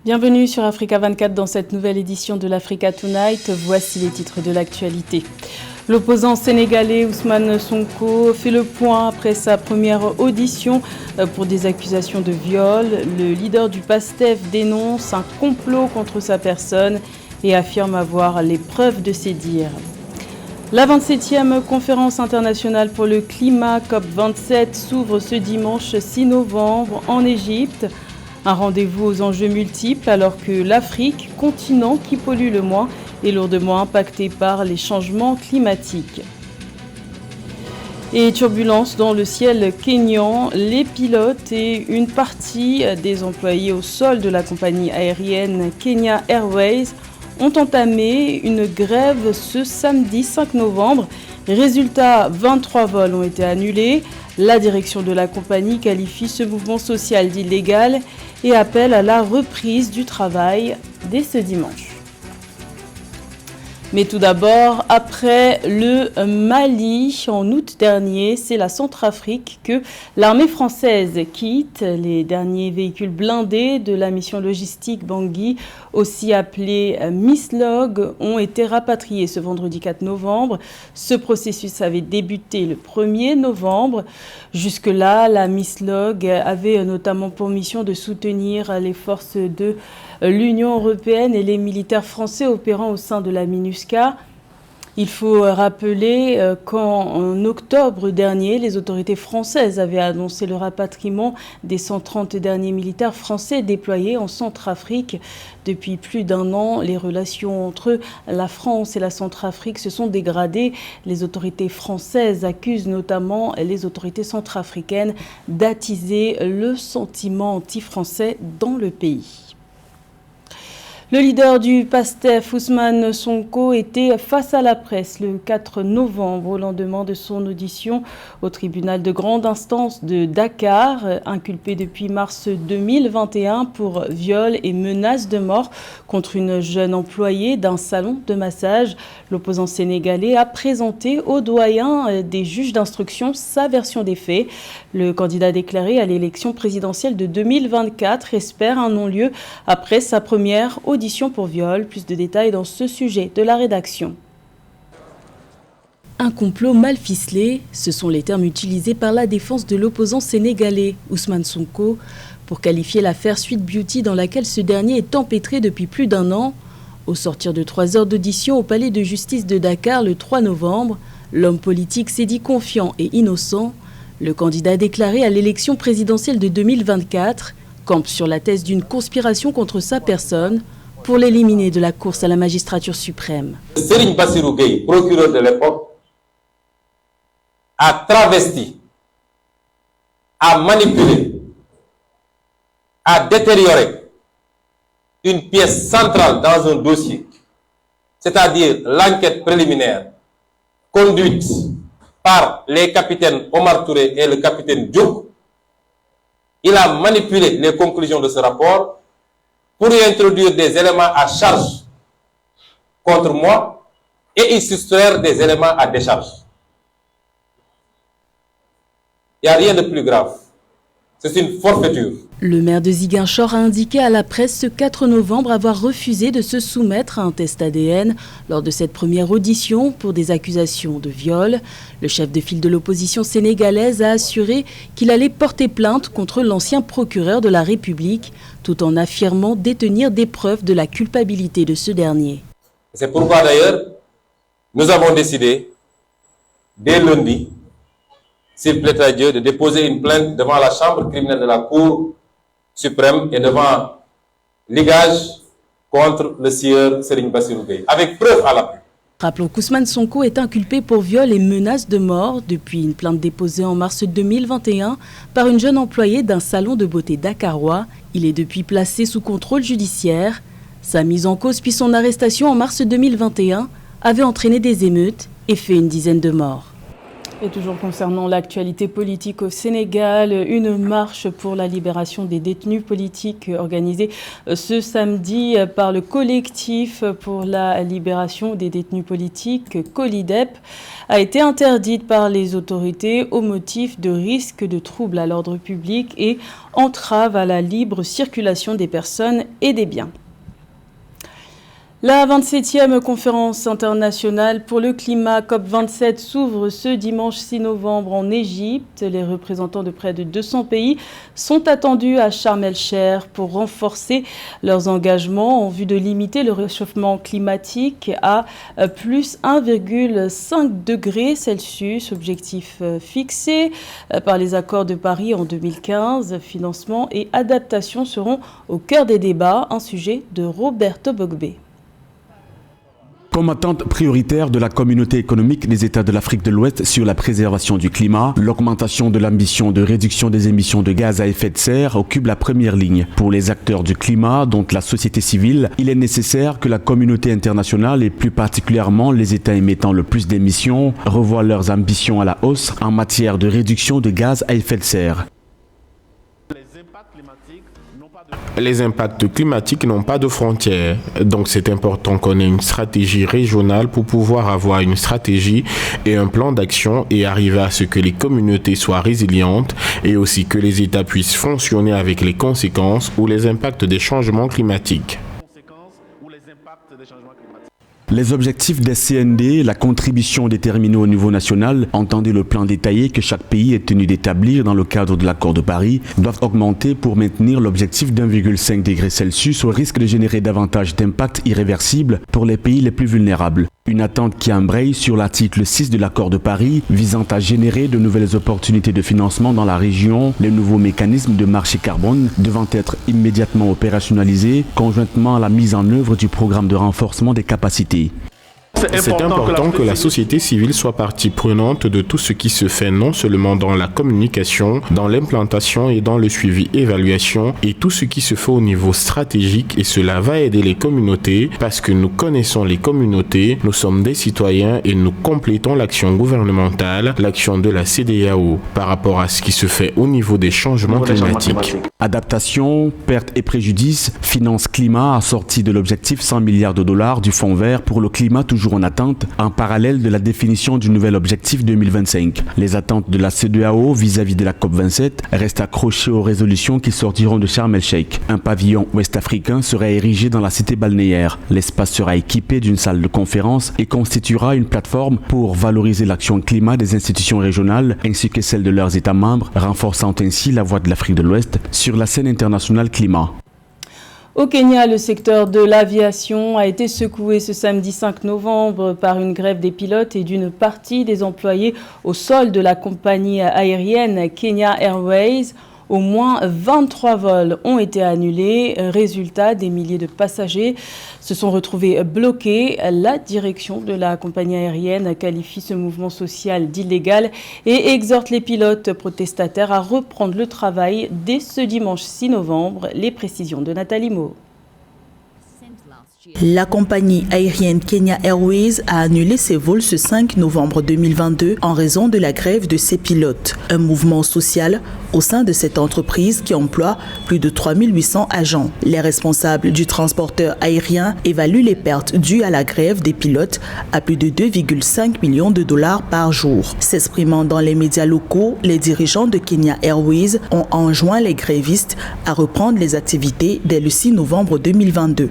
Bienvenue sur Africa 24 dans cette nouvelle édition de l'Africa Tonight. Voici les titres de l'actualité. L'opposant sénégalais Ousmane Sonko fait le point après sa première audition pour des accusations de viol. Le leader du PASTEF dénonce un complot contre sa personne et affirme avoir les preuves de ses dires. La 27e conférence internationale pour le climat COP27 s'ouvre ce dimanche 6 novembre en Égypte. Un rendez-vous aux enjeux multiples alors que l'Afrique, continent qui pollue le moins, est lourdement impacté par les changements climatiques. Et turbulence dans le ciel kényan, les pilotes et une partie des employés au sol de la compagnie aérienne Kenya Airways ont entamé une grève ce samedi 5 novembre. Résultat, 23 vols ont été annulés. La direction de la compagnie qualifie ce mouvement social d'illégal et appelle à la reprise du travail dès ce dimanche. Mais tout d'abord, après le Mali, en août dernier, c'est la Centrafrique que l'armée française quitte. Les derniers véhicules blindés de la mission logistique Bangui, aussi appelée MISLOG, ont été rapatriés ce vendredi 4 novembre. Ce processus avait débuté le 1er novembre. Jusque-là, la MISLOG avait notamment pour mission de soutenir les forces de l'Union européenne et les militaires français opérant au sein de la MINUSCA. Il faut rappeler qu'en octobre dernier, les autorités françaises avaient annoncé le rapatriement des 130 derniers militaires français déployés en Centrafrique. Depuis plus d'un an, les relations entre la France et la Centrafrique se sont dégradées. Les autorités françaises accusent notamment les autorités centrafricaines d'attiser le sentiment anti-français dans le pays. Le leader du PASTEF, Ousmane Sonko, était face à la presse le 4 novembre au lendemain de son audition au tribunal de grande instance de Dakar, inculpé depuis mars 2021 pour viol et menace de mort contre une jeune employée d'un salon de massage. L'opposant sénégalais a présenté au doyen des juges d'instruction sa version des faits. Le candidat déclaré à l'élection présidentielle de 2024 espère un non-lieu après sa première audition pour viol. Plus de détails dans ce sujet de la rédaction. Un complot mal ficelé, ce sont les termes utilisés par la défense de l'opposant sénégalais Ousmane Sonko pour qualifier l'affaire Sweet Beauty dans laquelle ce dernier est empêtré depuis plus d'un an. Au sortir de 3 heures d'audition au palais de justice de Dakar le 3 novembre, l'homme politique s'est dit confiant et innocent. Le candidat déclaré à l'élection présidentielle de 2024 campe sur la thèse d'une conspiration contre sa personne pour l'éliminer de la course à la magistrature suprême. Serigne Bassirou Gueye, procureur de l'époque, a travesti, a manipulé, a détérioré une pièce centrale dans un dossier, c'est-à-dire l'enquête préliminaire conduite par les capitaines Omar Touré et le capitaine Diop. Il a manipulé les conclusions de ce rapport pour y introduire des éléments à charge contre moi et y soustraire des éléments à décharge. Il n'y a rien de plus grave. C'est une forfaiture. Le maire de Ziguinchor a indiqué à la presse ce 4 novembre avoir refusé de se soumettre à un test ADN lors de cette première audition pour des accusations de viol. Le chef de file de l'opposition sénégalaise a assuré qu'il allait porter plainte contre l'ancien procureur de la République, tout en affirmant détenir des preuves de la culpabilité de ce dernier. C'est pourquoi d'ailleurs, nous avons décidé, dès lundi, s'il plaît à Dieu, de déposer une plainte devant la chambre criminelle de la Cour suprême et devant l'IGAJ contre le sieur Serigne Bassirou Gueye, avec preuve à l'appui. Rappelons qu'Ousmane Sonko est inculpé pour viol et menace de mort depuis une plainte déposée en mars 2021 par une jeune employée d'un salon de beauté dakarois. Il est depuis placé sous contrôle judiciaire. Sa mise en cause puis son arrestation en mars 2021 avait entraîné des émeutes et fait une dizaine de morts. Et toujours concernant l'actualité politique au Sénégal, une marche pour la libération des détenus politiques organisée ce samedi par le collectif pour la libération des détenus politiques, COLIDEP, a été interdite par les autorités au motif de risque de troubles à l'ordre public et entrave à la libre circulation des personnes et des biens. La 27e conférence internationale pour le climat COP27 s'ouvre ce dimanche 6 novembre en Égypte. Les représentants de près de 200 pays sont attendus à Sharm el-Cheikh pour renforcer leurs engagements en vue de limiter le réchauffement climatique à plus 1,5 degré Celsius, objectif fixé par les accords de Paris en 2015. Financement et adaptation seront au cœur des débats, un sujet de Roberto Bogbe. Comme attente prioritaire de la communauté économique des États de l'Afrique de l'Ouest sur la préservation du climat, l'augmentation de l'ambition de réduction des émissions de gaz à effet de serre occupe la première ligne. Pour les acteurs du climat, dont la société civile, il est nécessaire que la communauté internationale et plus particulièrement les États émettant le plus d'émissions revoient leurs ambitions à la hausse en matière de réduction de gaz à effet de serre. Les impacts climatiques n'ont pas de frontières, donc c'est important qu'on ait une stratégie régionale pour pouvoir avoir une stratégie et un plan d'action et arriver à ce que les communautés soient résilientes et aussi que les États puissent fonctionner avec les conséquences ou les impacts des changements climatiques. Les objectifs des CND, la contribution déterminée au niveau national, entendez le plan détaillé que chaque pays est tenu d'établir dans le cadre de l'accord de Paris, doivent augmenter pour maintenir l'objectif d'1,5 degré Celsius au risque de générer davantage d'impacts irréversibles pour les pays les plus vulnérables. Une attente qui embraye sur l'article 6 de l'accord de Paris visant à générer de nouvelles opportunités de financement dans la région, les nouveaux mécanismes de marché carbone devant être immédiatement opérationnalisés conjointement à la mise en œuvre du programme de renforcement des capacités. C'est important que la société civile soit partie prenante de tout ce qui se fait non seulement dans la communication, dans l'implantation et dans le suivi-évaluation et tout ce qui se fait au niveau stratégique et cela va aider les communautés parce que nous connaissons les communautés, nous sommes des citoyens et nous complétons l'action gouvernementale, l'action de la CEDEAO par rapport à ce qui se fait au niveau des changements climatiques. Adaptation, pertes et préjudices, finance climat assorti de l'objectif 100 milliards de dollars du Fonds vert pour le climat toujours en attente, en parallèle de la définition du nouvel objectif 2025. Les attentes de la CEDEAO vis-à-vis de la COP27 restent accrochées aux résolutions qui sortiront de Sharm el-Cheikh. Un pavillon ouest-africain sera érigé dans la cité balnéaire. L'espace sera équipé d'une salle de conférence et constituera une plateforme pour valoriser l'action climat des institutions régionales ainsi que celle de leurs États membres, renforçant ainsi la voix de l'Afrique de l'Ouest sur la scène internationale climat. Au Kenya, le secteur de l'aviation a été secoué ce samedi 5 novembre par une grève des pilotes et d'une partie des employés au sol de la compagnie aérienne Kenya Airways. Au moins 23 vols ont été annulés. Résultat, des milliers de passagers se sont retrouvés bloqués. La direction de la compagnie aérienne qualifie ce mouvement social d'illégal et exhorte les pilotes protestataires à reprendre le travail dès ce dimanche 6 novembre. Les précisions de Nathalie Mo. La compagnie aérienne Kenya Airways a annulé ses vols ce 5 novembre 2022 en raison de la grève de ses pilotes. Un mouvement social au sein de cette entreprise qui emploie plus de 3800 agents. Les responsables du transporteur aérien évaluent les pertes dues à la grève des pilotes à plus de 2,5 millions de dollars par jour. S'exprimant dans les médias locaux, les dirigeants de Kenya Airways ont enjoint les grévistes à reprendre les activités dès le 6 novembre 2022.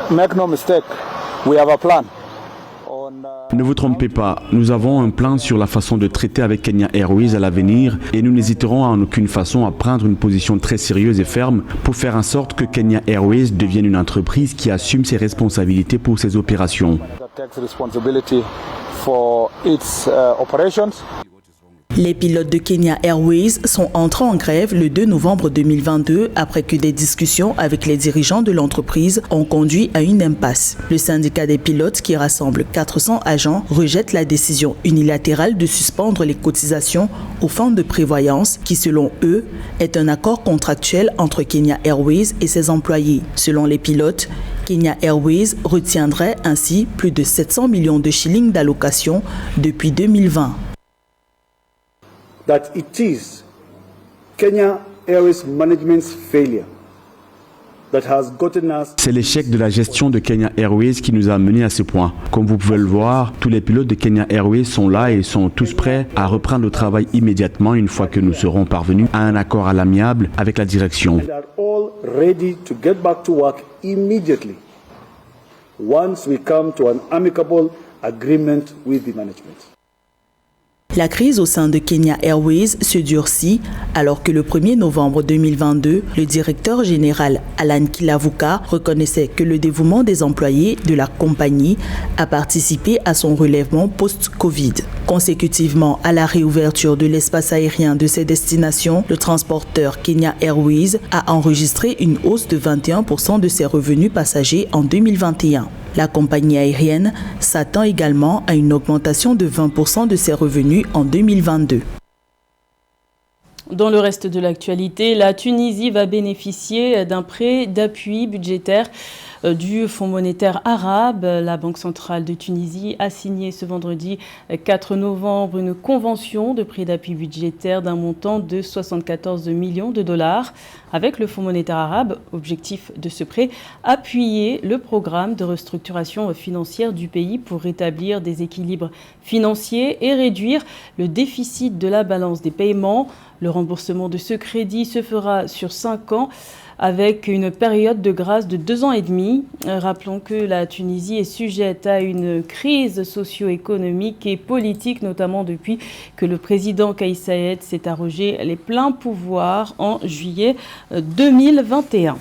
Make no mistake, we have a plan. Ne vous trompez pas, nous avons un plan sur la façon de traiter avec Kenya Airways à l'avenir et nous n'hésiterons en aucune façon à prendre une position très sérieuse et ferme pour faire en sorte que Kenya Airways devienne une entreprise qui assume ses responsabilités pour ses opérations. Les pilotes de Kenya Airways sont entrés en grève le 2 novembre 2022 après que des discussions avec les dirigeants de l'entreprise ont conduit à une impasse. Le syndicat des pilotes, qui rassemble 400 agents, rejette la décision unilatérale de suspendre les cotisations au fonds de prévoyance qui, selon eux, est un accord contractuel entre Kenya Airways et ses employés. Selon les pilotes, Kenya Airways retiendrait ainsi plus de 700 millions de shillings d'allocation depuis 2020. that it is Kenya Airways management's failure that has gotten us. C'est l'échec de la gestion de Kenya Airways qui nous a menés à ce point. Comme vous pouvez le voir, tous les pilotes de Kenya Airways sont là et sont tous prêts à reprendre le travail immédiatement une fois que nous serons parvenus à un accord à l'amiable avec la direction. They are all ready to get back to work immediately once we come to an amicable agreement with the management. La crise au sein de Kenya Airways se durcit alors que le 1er novembre 2022, le directeur général Alan Kilavuka reconnaissait que le dévouement des employés de la compagnie a participé à son relèvement post-Covid. Consécutivement à la réouverture de l'espace aérien de ses destinations, le transporteur Kenya Airways a enregistré une hausse de 21% de ses revenus passagers en 2021. La compagnie aérienne s'attend également à une augmentation de 20% de ses revenus en 2022. Dans le reste de l'actualité, la Tunisie va bénéficier d'un prêt d'appui budgétaire du Fonds monétaire arabe. La Banque centrale de Tunisie a signé ce vendredi 4 novembre une convention de prêt d'appui budgétaire d'un montant de 74 millions de dollars avec le Fonds monétaire arabe. Objectif de ce prêt, appuyer le programme de restructuration financière du pays pour rétablir des équilibres financiers et réduire le déficit de la balance des paiements. Le remboursement de ce crédit se fera sur 5 ans avec une période de grâce de 2 ans et demi. Rappelons que la Tunisie est sujette à une crise socio-économique et politique, notamment depuis que le président Kais Saied s'est arrogé les pleins pouvoirs en juillet 2021.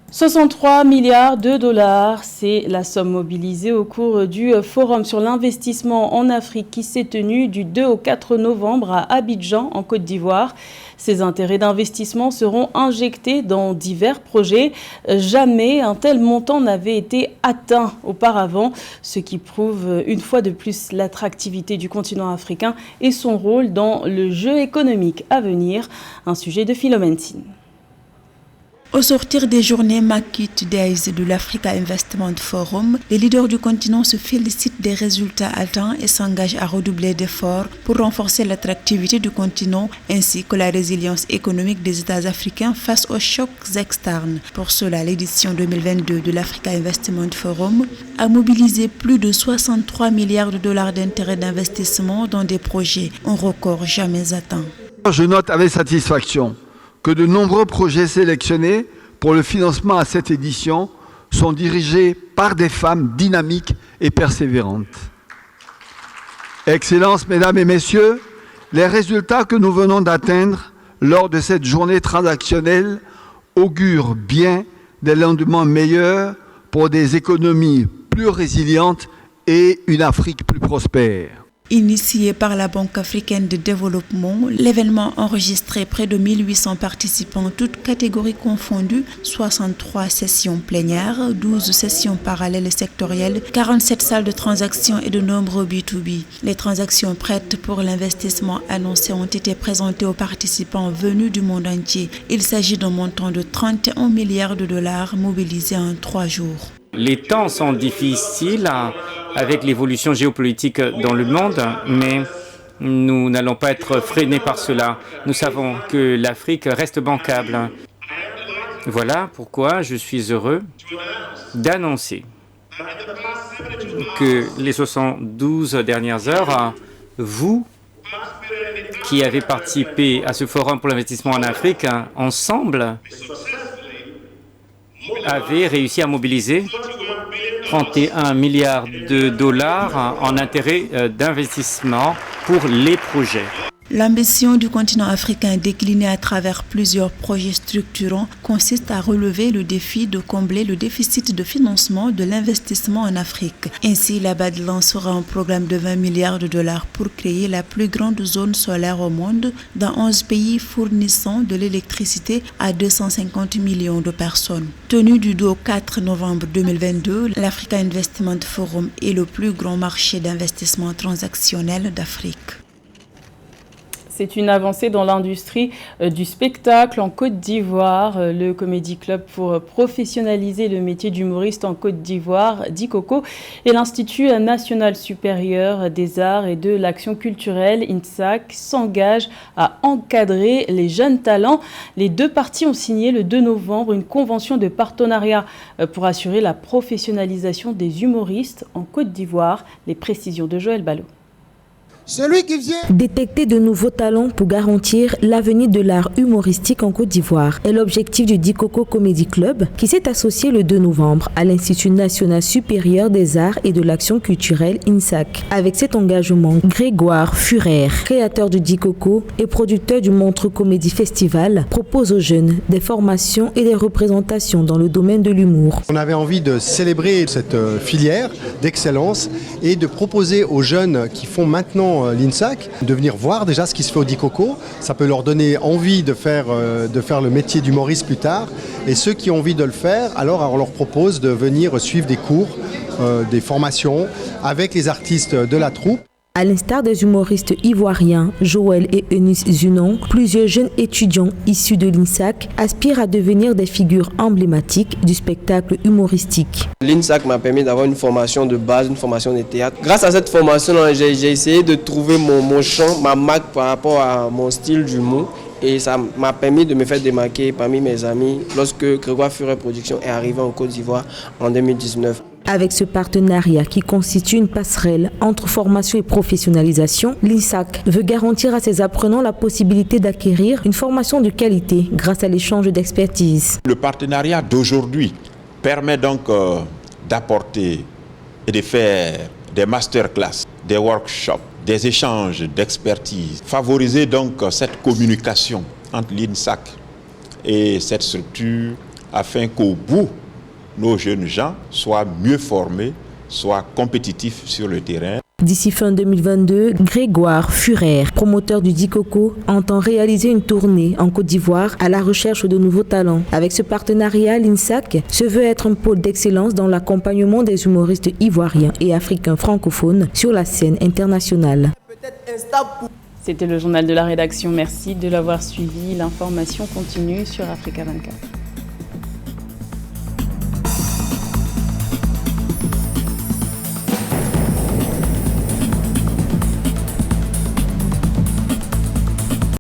63 milliards de dollars, c'est la somme mobilisée au cours du Forum sur l'investissement en Afrique qui s'est tenu du 2 au 4 novembre à Abidjan, en Côte d'Ivoire. Ces intérêts d'investissement seront injectés dans divers projets. Jamais un tel montant n'avait été atteint auparavant, ce qui prouve une fois de plus l'attractivité du continent africain et son rôle dans le jeu économique à venir. Un sujet de Philomène Sine. Au sortir des journées Market Days de l'Africa Investment Forum, les leaders du continent se félicitent des résultats atteints et s'engagent à redoubler d'efforts pour renforcer l'attractivité du continent ainsi que la résilience économique des États africains face aux chocs externes. Pour cela, l'édition 2022 de l'Africa Investment Forum a mobilisé plus de 63 milliards de dollars d'intérêts d'investissement dans des projets, un record jamais atteint. Je note avec satisfaction que de nombreux projets sélectionnés pour le financement à cette édition sont dirigés par des femmes dynamiques et persévérantes. Excellences, Mesdames et Messieurs, les résultats que nous venons d'atteindre lors de cette journée transactionnelle augurent bien des lendemains meilleurs pour des économies plus résilientes et une Afrique plus prospère. Initié par la Banque africaine de développement, l'événement enregistrait près de 1800 participants, toutes catégories confondues, 63 sessions plénières, 12 sessions parallèles et sectorielles, 47 salles de transactions et de nombreux B2B. Les transactions prêtes pour l'investissement annoncées ont été présentées aux participants venus du monde entier. Il s'agit d'un montant de 31 milliards de dollars mobilisés en 3 jours. Les temps sont difficiles avec l'évolution géopolitique dans le monde, mais nous n'allons pas être freinés par cela. Nous savons que l'Afrique reste bancable. Voilà pourquoi je suis heureux d'annoncer que les 72 dernières heures, vous qui avez participé à ce forum pour l'investissement en Afrique, ensemble, avez réussi à mobiliser 31 milliards de dollars en intérêts d'investissement pour les projets. L'ambition du continent africain déclinée à travers plusieurs projets structurants consiste à relever le défi de combler le déficit de financement de l'investissement en Afrique. Ainsi, la BAD lancera un programme de 20 milliards de dollars pour créer la plus grande zone solaire au monde dans 11 pays fournissant de l'électricité à 250 millions de personnes. Tenu du 2 au 4 novembre 2022, l'Africa Investment Forum est le plus grand marché d'investissement transactionnel d'Afrique. C'est une avancée dans l'industrie du spectacle en Côte d'Ivoire. Le Comedy Club pour professionnaliser le métier d'humoriste en Côte d'Ivoire, DICOCO, et l'Institut national supérieur des arts et de l'action culturelle, INSAC, s'engagent à encadrer les jeunes talents. Les deux parties ont signé le 2 novembre une convention de partenariat pour assurer la professionnalisation des humoristes en Côte d'Ivoire. Les précisions de Joël Ballot. Celui qui vient détecter de nouveaux talents pour garantir l'avenir de l'art humoristique en Côte d'Ivoire est l'objectif du DICOCO Comedy Club qui s'est associé le 2 novembre à l'Institut national supérieur des arts et de l'action culturelle INSAC. Avec cet engagement, Grégoire Furer, créateur du DICOCO et producteur du Montreux Comédie Festival, propose aux jeunes des formations et des représentations dans le domaine de l'humour. On avait envie de célébrer cette filière d'excellence et de proposer aux jeunes qui font maintenant l'INSAC de venir voir déjà ce qui se fait au DICOCO. Ça peut leur donner envie de faire le métier d'humoriste plus tard. Et ceux qui ont envie de le faire, alors on leur propose de venir suivre des cours, des formations avec les artistes de la troupe. À l'instar des humoristes ivoiriens Joël et Eunice Zunon, plusieurs jeunes étudiants issus de l'INSAC aspirent à devenir des figures emblématiques du spectacle humoristique. L'INSAC m'a permis d'avoir une formation de base, une formation de théâtre. Grâce à cette formation, j'ai essayé de trouver mon champ, ma marque par rapport à mon style d'humour. Et ça m'a permis de me faire démarquer parmi mes amis lorsque Grégoire Furer Productions est arrivé en Côte d'Ivoire en 2019. Avec ce partenariat qui constitue une passerelle entre formation et professionnalisation, l'INSAC veut garantir à ses apprenants la possibilité d'acquérir une formation de qualité grâce à l'échange d'expertise. Le partenariat d'aujourd'hui permet donc d'apporter et de faire des masterclass, des workshops, des échanges d'expertise, favoriser donc cette communication entre l'INSAC et cette structure afin qu'au bout, nos jeunes gens soient mieux formés, soient compétitifs sur le terrain. D'ici fin 2022, Grégoire Furer, promoteur du DICOCO, entend réaliser une tournée en Côte d'Ivoire à la recherche de nouveaux talents. Avec ce partenariat, l'INSAC se veut être un pôle d'excellence dans l'accompagnement des humoristes ivoiriens et africains francophones sur la scène internationale. C'était le journal de la rédaction. Merci de l'avoir suivi. L'information continue sur Africa 24.